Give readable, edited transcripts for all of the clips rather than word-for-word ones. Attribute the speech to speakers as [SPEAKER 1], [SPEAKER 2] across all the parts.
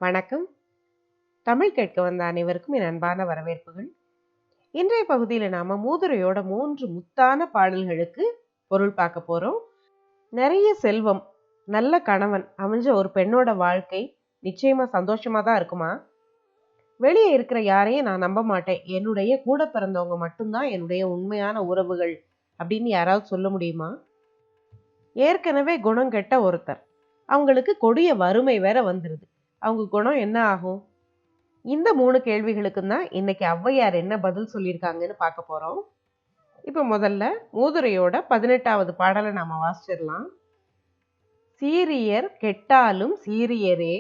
[SPEAKER 1] வணக்கம். தமிழ் கேட்க வந்த அனைவருக்கும் என் அன்பான வரவேற்புகள். இன்றைய பகுதியில் நாம மூதுரையோட 3 முத்தான பாடல்களுக்கு பொருள் பார்க்க போறோம். நிறைய செல்வம், நல்ல கணவன் அமைஞ்ச ஒரு பெண்ணோட வாழ்க்கை நிச்சயமா சந்தோஷமா தான் இருக்குமா? வெளியே இருக்கிற யாரையும் நான் நம்ப மாட்டேன், என்னுடைய கூட பிறந்தவங்க மட்டும்தான் என்னுடைய உண்மையான உறவுகள் அப்படின்னு யாராவது சொல்ல முடியுமா? ஏற்கனவே குணம் கெட்ட ஒருத்தர், அவங்களுக்கு கொடிய வறுமை வேற வந்துருது. அவங்க குணம் என்ன ஆகும்? இந்த 3 கேள்விகளுக்கு தான் இன்னைக்கு ஔவையார் என்ன பதில் சொல்லியிருக்காங்கன்னு பார்க்க போறோம். இப்ப முதல்ல மூதுரையோட 18வது பாடலை நாம வாசிச்சிடலாம். சீரியர் கெட்டாலும் சீரியரே,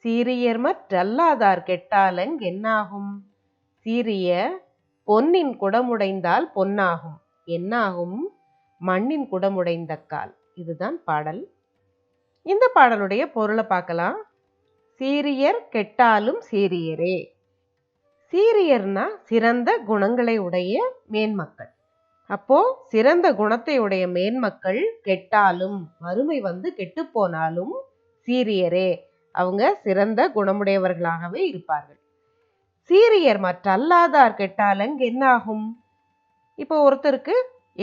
[SPEAKER 1] சீரியர் மற்றல்லாதார் கெட்டாலங் என்னாகும், சீரிய பொன்னின் குடமுடைந்தால் பொன்னாகும், என்னாகும் மண்ணின் குடமுடைந்தக்கால். இதுதான் பாடல். இந்த பாடலுடைய பொருளை பார்க்கலாம். சீரியர் கெட்டாலும் சீரியரே. சீரியர்னா சிறந்த குணங்களை உடைய மேன்மக்கள். அப்போ சிறந்த குணத்தை உடைய மேன்மக்கள் கெட்டாலும், வறுமை வந்து கெட்டு போனாலும் சீரியரே, அவங்க சிறந்த குணமுடையவர்களாகவே இருப்பார்கள். சீரியர் மற்றல்லாதார் கெட்டாலங் என்னாகும். இப்போ ஒருத்தருக்கு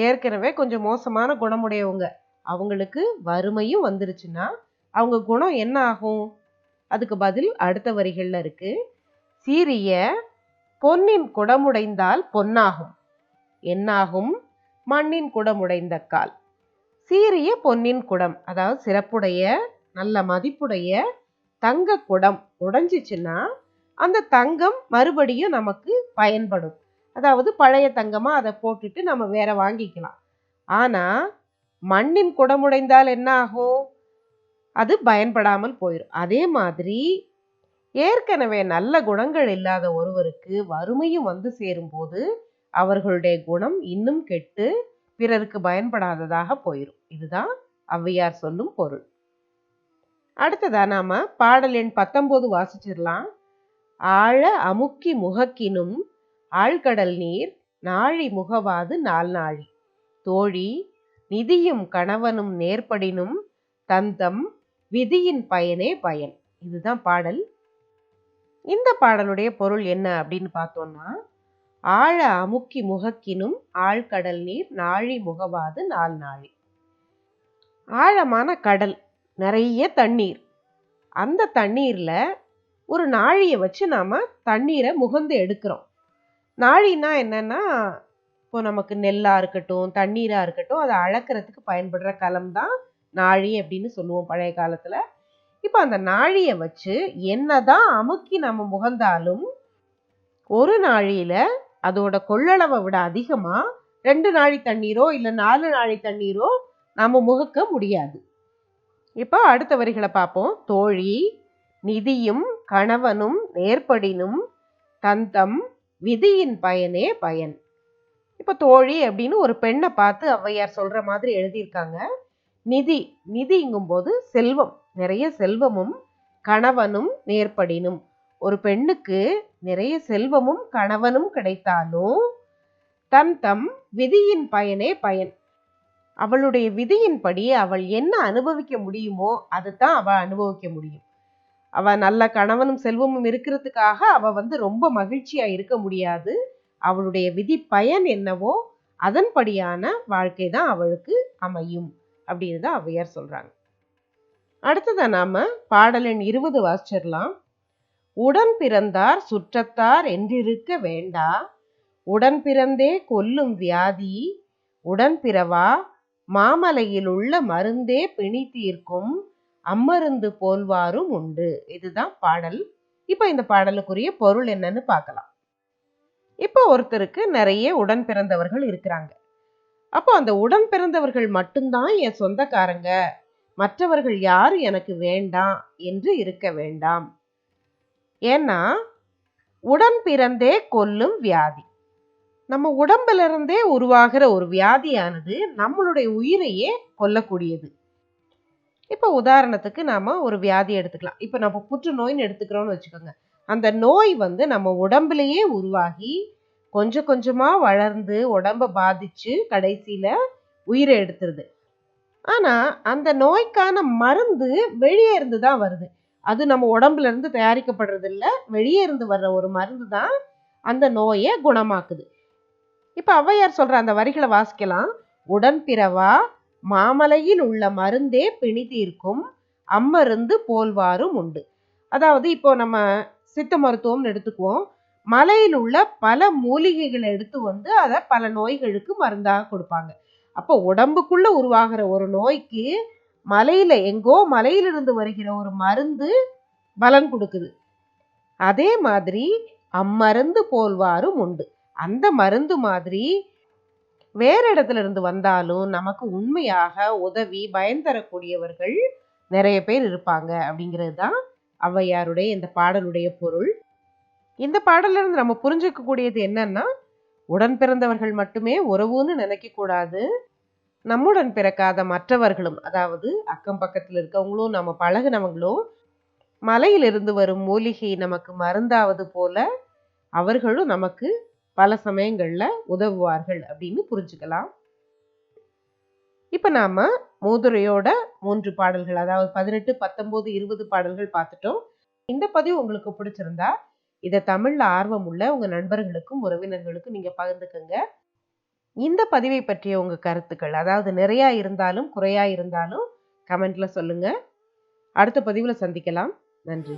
[SPEAKER 1] ஏற்கனவே கொஞ்சம் மோசமான குணமுடையவங்க, அவங்களுக்கு வறுமையும் வந்துருச்சுன்னா அவங்க குணம் என்ன ஆகும்? அதுக்கு பதில் அடுத்த வரிகள்ல இருக்கு. சீரிய பொன்னின் குடமுடைந்தால் பொன்னாகும், என்னாகும் மண்ணின் குடமுடைந்த கால். சீரிய பொன்னின் குடம், அதாவது சிறப்புடைய நல்ல மதிப்புடைய தங்க குடம் உடைஞ்சிச்சுன்னா அந்த தங்கம் மறுபடியும் நமக்கு பயன்படும். அதாவது பழைய தங்கமா அதை போட்டுட்டு நம்ம வேற வாங்கிக்கலாம். ஆனா மண்ணின் குடமுடைந்தால் என்ன ஆகும்? அது பயன்படாமல் போயிடும். அதே மாதிரி ஏற்கனவே நல்ல குணங்கள் இல்லாத ஒருவருக்கு வறுமையும் வந்து சேரும் போது அவர்களுடைய குணம் இன்னும் கெட்டு பிறருக்கு பயன்படாததாக போயிடும். இதுதான் ஔவையார் சொல்லும் பொருள். அடுத்ததா நாம பாடல் எண் 19 வாசிச்சிடலாம். ஆழ அமுக்கி முகக்கினும் ஆழ்கடல் நீர் நாழி முகவாது நாள் நாழி, தோழி நிதியும் கணவனும் நேர்படினும் தந்தம் விதியின் பயனே பயன். இதுதான் பாடல். இந்த பாடலுடைய பொருள் என்ன அப்படின்னு பார்த்தோம்னா, ஆழ அமுக்கி முகக்கினும் ஆழ்கடல் நீர் நாழி முகவாது நாள் நாழி. ஆழமான கடல், நிறைய தண்ணீர். அந்த தண்ணீர்ல ஒரு நாழியை வச்சு நாம தண்ணீரை முகந்து எடுக்கிறோம். நாழினா என்னன்னா, இப்போ நமக்கு நெல்லா இருக்கட்டும் தண்ணீரா இருக்கட்டும் அதை அளக்கிறதுக்கு பயன்படுற கலம் தான் நாழி அப்படின்னு சொல்லுவோம் பழைய காலத்துல. இப்ப அந்த நாழியை வச்சு என்னதான் அமுக்கி நம்ம முகந்தாலும் ஒரு நாழியில அதோட கொள்ளளவை விட அதிகமா 2 நாழி தண்ணீரோ இல்ல 4 நாழி தண்ணீரோ நாம முகக்க முடியாது. இப்ப அடுத்த வரிகளை பார்ப்போம். தோழி நிதியும் கணவனும் நேர்படினும் தந்தம் விதியின் பயனே பயன். இப்ப தோழி அப்படின்னு ஒரு பெண்ணை பார்த்து ஔவையார் சொல்ற மாதிரி எழுதியிருக்காங்க. நிதிங்கும் போது செல்வம், நிறைய செல்வமும் கணவனும் நேர்படினும், ஒரு பெண்ணுக்கு நிறைய செல்வமும் கணவனும் கிடைத்தாலும் தம் விதியின் பயனே பயன், அவளுடைய விதியின்படி அவள் என்ன அனுபவிக்க முடியுமோ அதுதான் அவ அனுபவிக்க முடியும். அவ நல்ல கணவனும் செல்வமும் இருக்கிறதுக்காக அவ ரொம்ப மகிழ்ச்சியா இருக்க முடியாது. அவளுடைய விதி பயன் என்னவோ அதன்படியான வாழ்க்கை தான் அவளுக்கு அமையும் அப்படின்னு தான் ஔவையார் சொல்றாங்க. அடுத்ததா நாம பாடல் எண் 20 வாசிச்சிடலாம். உடன் பிறந்தார் சுற்றத்தார் என்றிருக்க வேண்டா, உடன் பிறந்தே கொல்லும் வியாதி, உடன் பிறவா மாமலையில் உள்ள மருந்தே பிணி தீர்க்கும் அம்மருந்து போல்வாரும் உண்டு. இதுதான் பாடல். இப்ப இந்த பாடலுக்குரிய பொருள் என்னன்னு பார்க்கலாம். இப்ப ஒருத்தருக்கு நிறைய உடன் பிறந்தவர்கள் இருக்கிறாங்க. அப்போ அந்த உடன் பிறந்தவர்கள் மட்டும்தான் என் சொந்தக்காரங்க, மற்றவர்கள் யாரும் எனக்கு வேண்டாம் என்று இருக்க வேண்டாம். ஏன்னா உடன் பிறந்தே கொல்லும் வியாதி, நம்ம உடம்புல இருந்தே உருவாகிற ஒரு வியாதியானது நம்மளுடைய உயிரையே கொல்லக்கூடியது. இப்ப உதாரணத்துக்கு நாம ஒரு வியாதி எடுத்துக்கலாம். இப்ப நம்ம புற்றுநோய்னு எடுத்துக்கிறோம்னு வச்சுக்கோங்க. அந்த நோய் நம்ம உடம்புலயே உருவாகி கொஞ்சம் கொஞ்சமா வளர்ந்து உடம்ப பாதிச்சு கடைசியில உயிரை எடுத்துருது. ஆனா அந்த நோய்க்கான மருந்து வெளியே இருந்துதான் வருது. அது நம்ம உடம்புல இருந்து தயாரிக்கப்படுறது இல்ல, வெளியே இருந்து வர்ற ஒரு மருந்து தான் அந்த நோயை குணமாக்குது. இப்ப ஔவையார் சொல்ற அந்த வரிகளை வாசிக்கலாம். உடன்பிறவா மாமலையில் உள்ள மருந்தே பிணி தீர்க்கும் அம்மருந்து போல்வாரும் உண்டு. அதாவது இப்போ நம்ம சித்த மருத்துவம் எடுத்துக்குவோம். மலையில் உள்ள பல மூலிகைகளை எடுத்து வந்து அதை பல நோய்களுக்கு மருந்தாக கொடுப்பாங்க. அப்போ உடம்புக்குள்ள உருவாகிற ஒரு நோய்க்கு மலையில எங்கோ மலையிலிருந்து வருகிற ஒரு மருந்து பலன் கொடுக்குது. அதே மாதிரி அம்மருந்து போல்வாரும் உண்டு. அந்த மருந்து மாதிரி வேற இடத்துல இருந்து வந்தாலும் நமக்கு உண்மையாக உதவி பயன் தரக்கூடியவர்கள் நிறைய பேர் இருப்பாங்க அப்படிங்கிறது தான் ஔவையாருடைய இந்த பாடலுடைய பொருள். இந்த பாடல்ல இருந்து நம்ம புரிஞ்சுக்க கூடியது என்னன்னா, உடன் பிறந்தவர்கள் மட்டுமே உறவுன்னு நினைக்க கூடாது. நம்முடன் பிறக்காத மற்றவர்களும், அதாவது அக்கம் பக்கத்துல இருக்கவங்களும் நம்ம பழகினவங்களும் மலையிலிருந்து வரும் மூலிகை நமக்கு மருந்தாவது போல அவர்களும் நமக்கு பல சமயங்கள்ல உதவுவார்கள் அப்படின்னு புரிஞ்சுக்கலாம். இப்ப நாம மூதுரையோட 3 பாடல்கள், அதாவது 18, 19, 20 பாடல்கள் பார்த்துட்டோம். இந்த பதிவு உங்களுக்கு பிடிச்சிருந்தா இதை தமிழ்ல ஆர்வம் உள்ள உங்க நண்பர்களுக்கும் உறவினர்களுக்கும் நீங்க பகிர்ந்துக்கங்க. இந்த பதிவை பற்றிய உங்க கருத்துக்கள், அதாவது நிறைய இருந்தாலும் குறையா இருந்தாலும் கமெண்ட்ல சொல்லுங்க. அடுத்த பதிவுல சந்திக்கலாம். நன்றி.